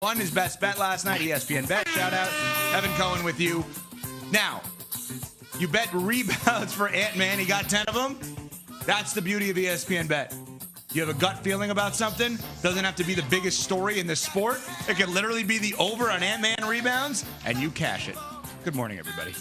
Won his best bet last night, ESPN Bet. Shout out. Evan Cohen with you. Now, you bet rebounds for Ant-Man. He got 10 of them. That's the beauty of ESPN Bet. You have a gut feeling about something. Doesn't have to be the biggest story in the sport. It could literally be the over on Ant-Man rebounds, and you cash it. Good morning, everybody.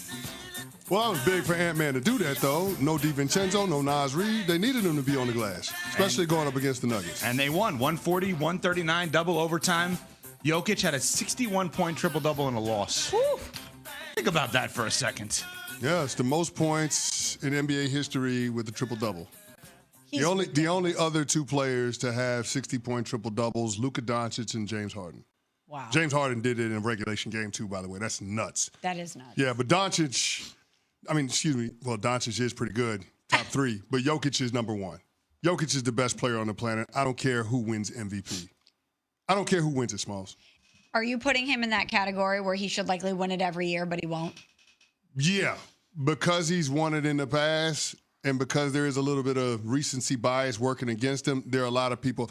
Well, I was big for Ant-Man to do that, though. No DiVincenzo, no Nas Reed. They needed him to be on the glass, especially going up against the Nuggets. And they won 140, 139, double overtime. Jokic had a 61-point triple-double and a loss. Woo. Think about that for a second. Yeah, it's the most points in NBA history with the triple-double. The only other two players to have 60-point triple-doubles, Luka Doncic and James Harden. Wow. James Harden did it in a regulation game, too, by the way. That's nuts. That is nuts. Yeah, but Doncic, Doncic is pretty good, top three, but Jokic is number one. Jokic is the best player on the planet. I don't care who wins MVP. I don't care who wins it, Smalls. Are you putting him in that category where he should likely win it every year, but he won't? Yeah, because he's won it in the past and because there is a little bit of recency bias working against him, there are a lot of people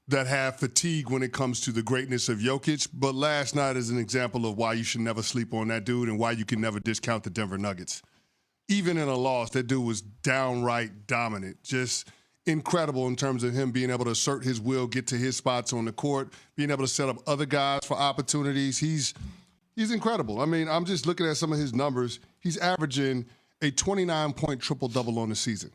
that have fatigue when it comes to the greatness of Jokic. But last night is an example of why you should never sleep on that dude and why you can never discount the Denver Nuggets. Even in a loss, that dude was downright dominant. Just incredible in terms of him being able to assert his will, get to his spots on the court, being able to set up other guys for opportunities. He's incredible. I mean, I'm just looking at some of his numbers. He's averaging a 29-point triple-double on the season.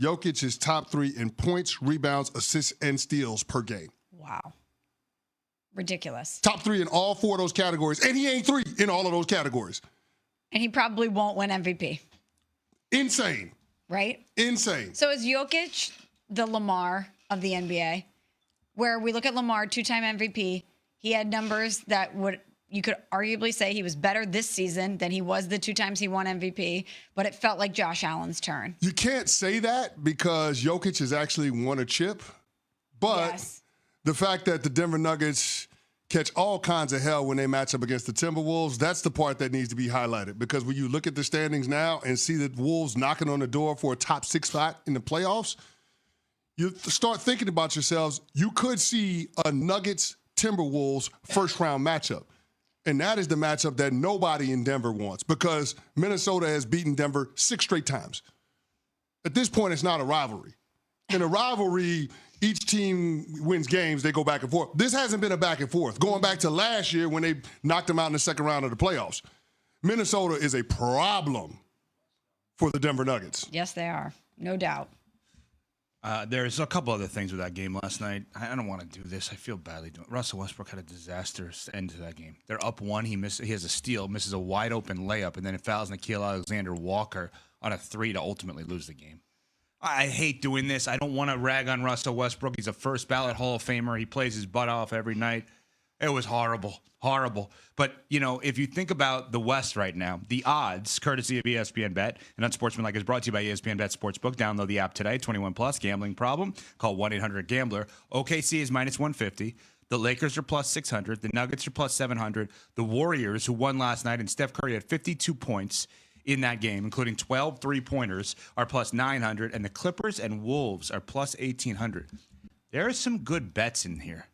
Jokic is top three in points, rebounds, assists, and steals per game. Wow. Ridiculous. Top three in all four of those categories, and he ain't three in all of those categories. And he probably won't win MVP. Insane. Right? Insane. So is Jokic the Lamar of the NBA? Where we look at Lamar, two-time MVP, he had numbers that you could arguably say he was better this season than he was the two times he won MVP, but it felt like Josh Allen's turn. You can't say that because Jokic has actually won a chip, but yes. The fact that the Denver Nuggets catch all kinds of hell when they match up against the Timberwolves, that's the part that needs to be highlighted. Because when you look at the standings now and see the Wolves knocking on the door for a top 6 spot in the playoffs, you start thinking about yourselves, you could see a Nuggets-Timberwolves first-round matchup. And that is the matchup that nobody in Denver wants because Minnesota has beaten Denver 6 straight times. At this point, it's not a rivalry. In a rivalry, each team wins games, they go back and forth. This hasn't been a back and forth. Going back to last year when they knocked them out in the second round of the playoffs. Minnesota is a problem for the Denver Nuggets. Yes, they are. No doubt. There's a couple other things with that game last night. I don't want to do this. I feel badly doing it. Russell Westbrook had a disastrous end to that game. They're up 1. He has a steal, misses a wide-open layup, and then it fouls Nickeil Alexander-Walker on a 3 to ultimately lose the game. I hate doing this. I don't want to rag on Russell Westbrook. He's a first-ballot Hall of Famer. He plays his butt off every night. It was horrible, horrible. But, if you think about the West right now, the odds, courtesy of ESPN Bet and Unsportsmanlike, is brought to you by ESPN Bet Sportsbook. Download the app today. 21 plus, gambling problem. Call 1-800-GAMBLER. OKC is minus 150. The Lakers are plus 600. The Nuggets are plus 700. The Warriors, who won last night, and Steph Curry had 52 points in that game, including 12 three-pointers, are plus 900. And the Clippers and Wolves are plus 1,800. There are some good bets in here.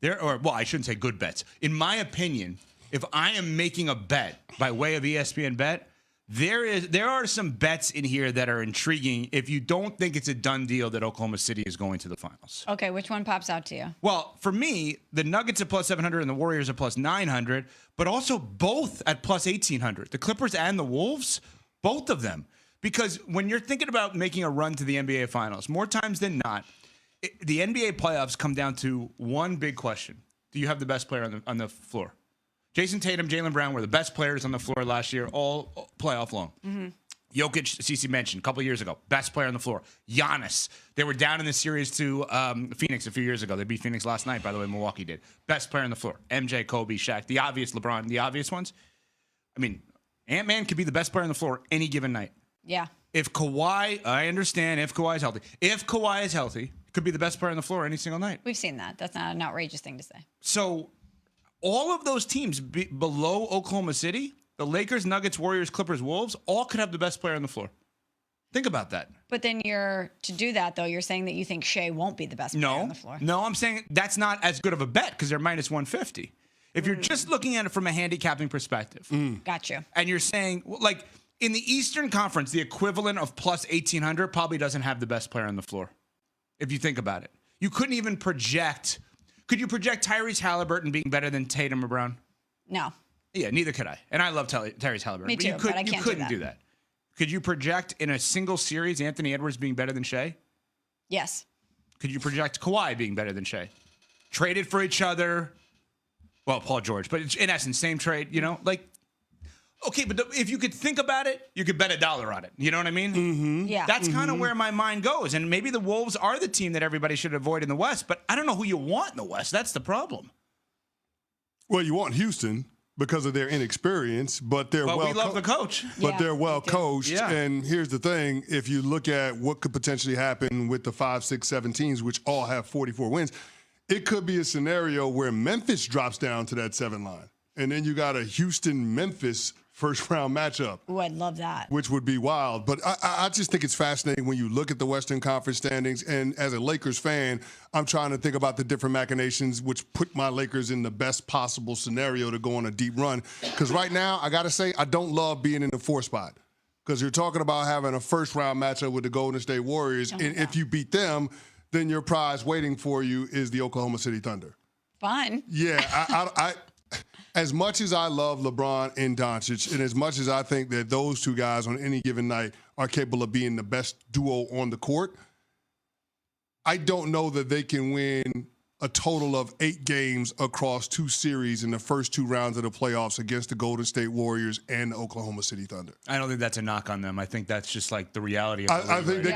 I shouldn't say good bets. In my opinion, if I am making a bet by way of ESPN Bet, there are some bets in here that are intriguing if you don't think it's a done deal that Oklahoma City is going to the finals. Okay, which one pops out to you? Well, for me, the Nuggets are plus 700 and the Warriors are plus 900, but also both at plus 1,800. The Clippers and the Wolves, both of them. Because when you're thinking about making a run to the NBA Finals, more times than not, the NBA playoffs come down to one big question. Do you have the best player on the floor? Jason Tatum, Jaylen Brown were the best players on the floor last year, all playoff long. Mm-hmm. Jokic, CeCe mentioned a couple years ago, best player on the floor. Giannis, they were down in the series to Phoenix a few years ago. They beat Phoenix last night, by the way, Milwaukee did. Best player on the floor. MJ, Kobe, Shaq, the obvious LeBron, the obvious ones. I mean, Ant-Man could be the best player on the floor any given night. Yeah. If Kawhi, I understand if Kawhi is healthy. If Kawhi is healthy, could be the best player on the floor any single night. We've seen that. That's not an outrageous thing to say. So all of those teams below Oklahoma City, the Lakers, Nuggets, Warriors, Clippers, Wolves, all could have the best player on the floor. Think about that. But then to do that, though, you're saying that you think Shea won't be the best player on the floor. No, I'm saying that's not as good of a bet because they're minus 150. If you're just looking at it from a handicapping perspective. Got you. And you're saying, like, in the Eastern Conference, the equivalent of plus 1,800 probably doesn't have the best player on the floor. If you think about it. You couldn't even project. Could you project Tyrese Halliburton being better than Tatum or Brown? No. Yeah, neither could I. And I love Tyrese Halliburton. Me too, but I can't do that. Could you project in a single series Anthony Edwards being better than Shea? Yes. Could you project Kawhi being better than Shea? Traded for each other. Well, Paul George, but in essence, same trade, like, okay, but if you could think about it, you could bet $1 on it. You know what I mean? Mm-hmm. Yeah. That's kind of where my mind goes. And maybe the Wolves are the team that everybody should avoid in the West, but I don't know who you want in the West. That's the problem. Well, you want Houston because of their inexperience, but they're we love the coach. But they're well coached. Yeah. And here's the thing. If you look at what could potentially happen with the 5, 6, 7 teams, which all have 44 wins, it could be a scenario where Memphis drops down to that 7 line. And then you got a Houston-Memphis first-round matchup. Ooh, I'd love that. Which would be wild. But I just think it's fascinating when you look at the Western Conference standings. And as a Lakers fan, I'm trying to think about the different machinations which put my Lakers in the best possible scenario to go on a deep run. Because right now, I got to say, I don't love being in the 4 spot. Because you're talking about having a first-round matchup with the Golden State Warriors. And if you beat them, then your prize waiting for you is the Oklahoma City Thunder. Fun. Yeah, I as much as I love LeBron and Doncic, and as much as I think that those two guys on any given night are capable of being the best duo on the court, I don't know that they can win a total of 8 games across 2 series in the first 2 rounds of the playoffs against the Golden State Warriors and the Oklahoma City Thunder. I don't think that's a knock on them. I think that's just like the reality of I think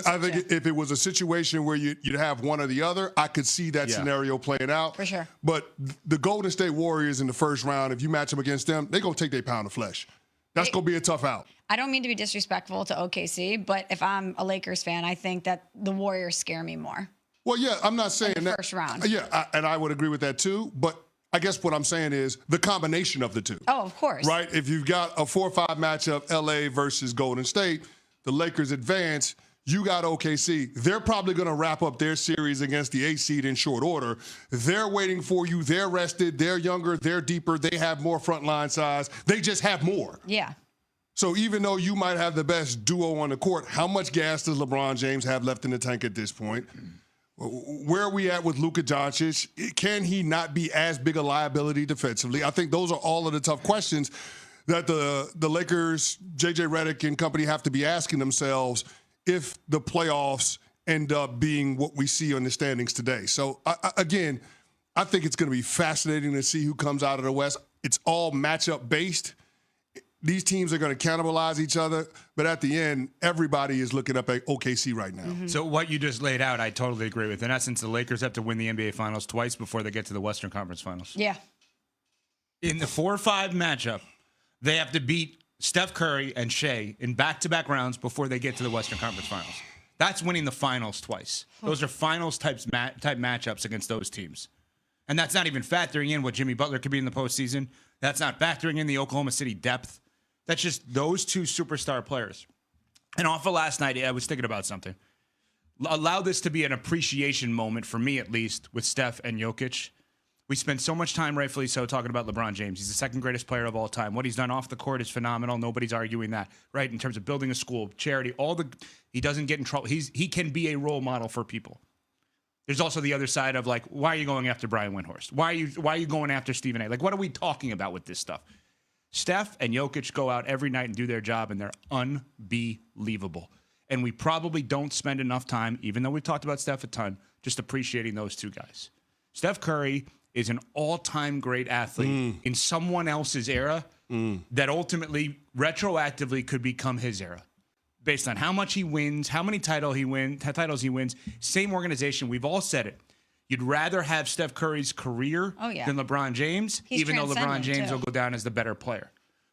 I think if it was a situation where you'd have one or the other, I could see that scenario playing out. For sure. But the Golden State Warriors in the first round, if you match them against them, they're going to take their pound of flesh. That's going to be a tough out. I don't mean to be disrespectful to OKC, but if I'm a Lakers fan, I think that the Warriors scare me more. Well, yeah, I'm not saying that. First round. Yeah, and I would agree with that too. But I guess what I'm saying is the combination of the two. Oh, of course. Right? If you've got a 4-5 matchup, LA versus Golden State, the Lakers advance, you got OKC. They're probably going to wrap up their series against the 8 seed in short order. They're waiting for you. They're rested. They're younger. They're deeper. They have more frontline size. They just have more. Yeah. So even though you might have the best duo on the court, how much gas does LeBron James have left in the tank at this point? Where are we at with Luka Doncic? Can he not be as big a liability defensively? I think those are all of the tough questions that the Lakers, JJ Redick and company have to be asking themselves if the playoffs end up being what we see on the standings today. So, again, I think it's going to be fascinating to see who comes out of the West. It's all matchup based. These teams are going to cannibalize each other, but at the end, everybody is looking up at OKC right now. Mm-hmm. So what you just laid out, I totally agree with. In essence, the Lakers have to win the NBA Finals twice before they get to the Western Conference Finals. Yeah. In the 4-5 matchup, they have to beat Steph Curry and Shea in back-to-back rounds before they get to the Western Conference Finals. That's winning the finals twice. Those are finals type matchups against those teams. And that's not even factoring in what Jimmy Butler could be in the postseason. That's not factoring in the Oklahoma City depth. That's just those 2 superstar players. And off of last night, I was thinking about something. Allow this to be an appreciation moment, for me at least, with Steph and Jokic. We spend so much time, rightfully so, talking about LeBron James. He's the 2nd greatest player of all time. What he's done off the court is phenomenal. Nobody's arguing that, right? In terms of building a school, charity, he doesn't get in trouble. He can be a role model for people. There's also the other side of, like, why are you going after Brian Windhorst? Why are you going after Stephen A? Like, what are we talking about with this stuff? Steph and Jokic go out every night and do their job, and they're unbelievable. And we probably don't spend enough time, even though we've talked about Steph a ton, just appreciating those 2 guys. Steph Curry is an all-time great athlete in someone else's era that ultimately, retroactively, could become his era. Based on how much he wins, how many titles he wins, same organization. We've all said it. You'd rather have Steph Curry's career than LeBron James, even though LeBron James will go down as the better player.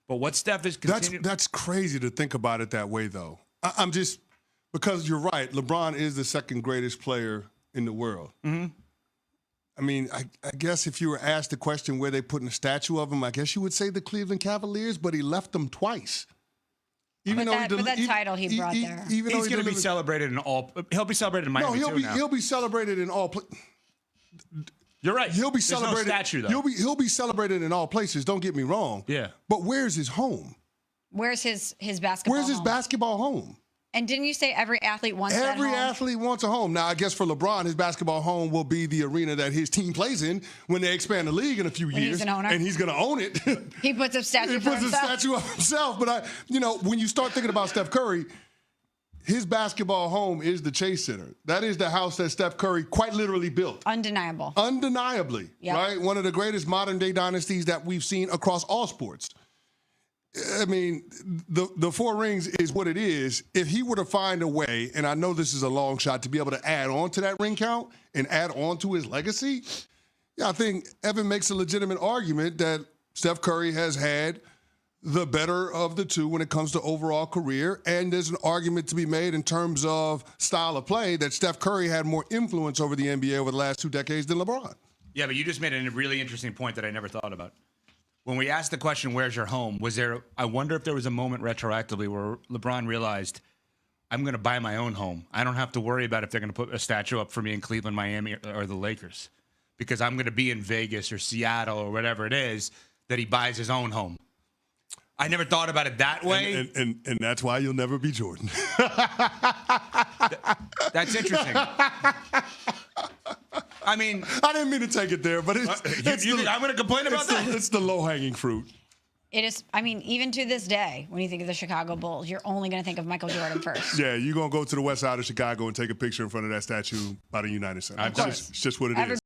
But what Steph is continuing... That's crazy to think about it that way, though. I'm just... Because you're right, LeBron is the 2nd greatest player in the world. Mm-hmm. I mean, I guess if you were asked the question where they putting a statue of him, I guess you would say the Cleveland Cavaliers, but he left them twice. Even though for that title he brought there. Even He's going to be celebrated in all. He'll be celebrated in Miami too now. He'll be celebrated in all. You're right. He'll be There's celebrated. No statue, though. He'll be celebrated in all places. Don't get me wrong. Yeah. But where's his home? Where's his basketball? Where's his home? basketball home? And didn't you say every athlete wants that home? Every athlete wants a home. Now, I guess for LeBron, his basketball home will be the arena that his team plays in when they expand the league in a few years. He's an owner. And he's going to own it. He puts up statue for himself. He puts a statue of himself. But, when you start thinking about Steph Curry, his basketball home is the Chase Center. That is the house that Steph Curry quite literally built. Undeniable. Undeniably, yep. Right? One of the greatest modern-day dynasties that we've seen across all sports. I mean, the 4 rings is what it is. If he were to find a way, and I know this is a long shot, to be able to add on to that ring count and add on to his legacy, I think Evan makes a legitimate argument that Steph Curry has had the better of the two when it comes to overall career, and there's an argument to be made in terms of style of play that Steph Curry had more influence over the NBA over the last 2 decades than LeBron. Yeah, but you just made a really interesting point that I never thought about. When we asked the question, where's your home, I wonder if there was a moment retroactively where LeBron realized, I'm going to buy my own home. I don't have to worry about if they're going to put a statue up for me in Cleveland, Miami, or the Lakers, because I'm going to be in Vegas or Seattle or whatever it is, that he buys his own home. I never thought about it that way. And that's why you'll never be Jordan. That's interesting. I mean, I didn't mean to take it there, but I'm going to complain about that. It's the low-hanging fruit. It is. I mean, even to this day, when you think of the Chicago Bulls, you're only going to think of Michael Jordan first. Yeah, you're going to go to the west side of Chicago and take a picture in front of that statue by the United Center. Of course. It's just what it is.